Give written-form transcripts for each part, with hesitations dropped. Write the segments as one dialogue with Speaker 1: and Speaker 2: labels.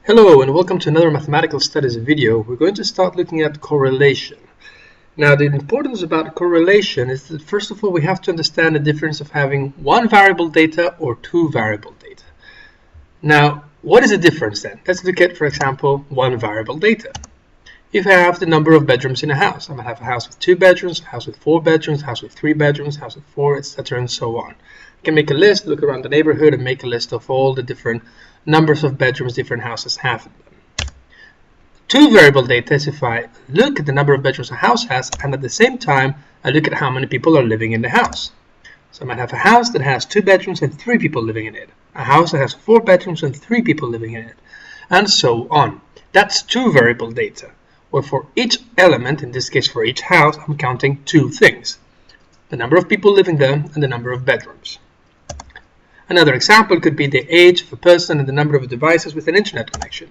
Speaker 1: Hello and welcome to another mathematical studies video. We're going to start looking at correlation. Now the importance about correlation is that first of all we have to understand the difference of having one variable data or two variable data. Now what is the difference then? Let's look at, for example, one variable data. If I have the number of bedrooms in a house, I might have a house with 2 bedrooms, a house with 4 bedrooms, a house with 3 bedrooms, a house with 4, etc. and so on. I can make a list, look around the neighborhood and make a list of all the different numbers of bedrooms different houses have in them. Two variable data is if I look at the number of bedrooms a house has and at the same time I look at how many people are living in the house. So I might have a house that has 2 bedrooms and 3 people living in it, a house that has 4 bedrooms and 3 people living in it, and so on. That's two variable data, where for each element, in this case for each house, I'm counting two things: the number of people living there and the number of bedrooms. Another example could be the age of a person and the number of devices with an internet connection.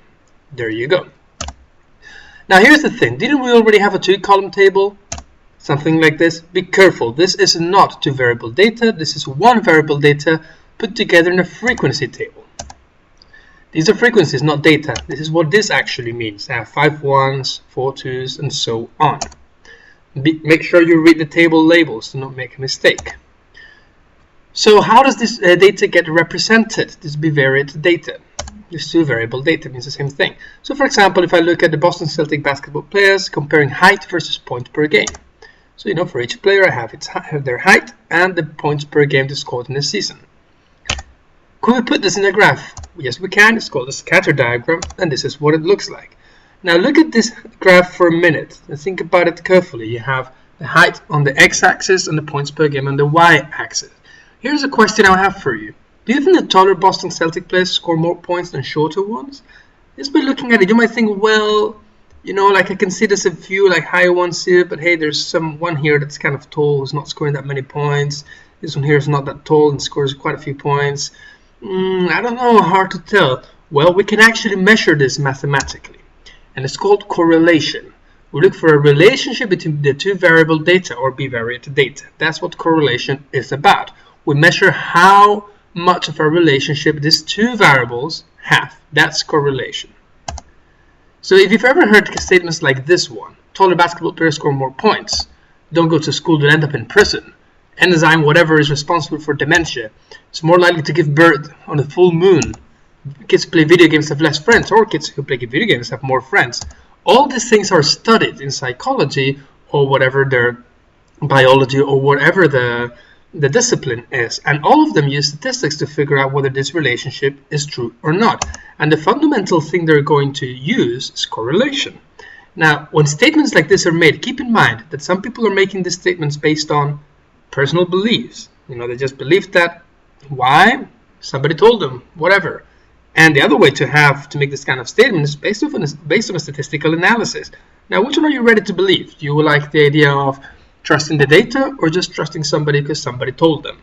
Speaker 1: There you go. Now here's the thing, didn't we already have a two-column table? Something like this? Be careful, this is not two variable data, this is one variable data put together in a frequency table. These are frequencies, not data. This is what this actually means. I have 5 ones, 4 twos, and so on. Make sure you read the table labels, do not make a mistake. So how does this data get represented? This bivariate data. This two variable data means the same thing. So for example, if I look at the Boston Celtic basketball players comparing height versus points per game. So for each player I have their height and the points per game they scored in a season. Could we put this in a graph? Yes, we can. It's called a scatter diagram, and this is what it looks like. Now look at this graph for a minute and think about it carefully. You have the height on the x-axis and the points per game on the y-axis. Here's a question I have for you. Do you think the taller Boston Celtic players score more points than shorter ones? Just by looking at it, you might think, well, like I can see there's a few like higher ones here, but hey, there's one here that's kind of tall who's not scoring that many points. This one here is not that tall and scores quite a few points. I don't know, hard to tell. Well, we can actually measure this mathematically, and it's called correlation. We look for a relationship between the two variable data or bivariate data. That's what correlation is about. We measure how much of a relationship these two variables have. That's correlation. So if you've ever heard statements like this one, taller basketball players score more points, don't go to school, they'll end up in prison, enzyme whatever is responsible for dementia, it's more likely to give birth on a full moon, kids who play video games have less friends, or kids who play video games have more friends. All these things are studied in psychology or whatever their biology or whatever the discipline is, and all of them use statistics to figure out whether this relationship is true or not. And the fundamental thing they're going to use is correlation. Now, when statements like this are made, keep in mind that some people are making these statements based on personal beliefs. They just believe that. Why? Somebody told them, whatever. And the other way to make this kind of statement is based on a statistical analysis. Now, which one are you ready to believe? Do you like the idea of trusting the data or just trusting somebody because somebody told them?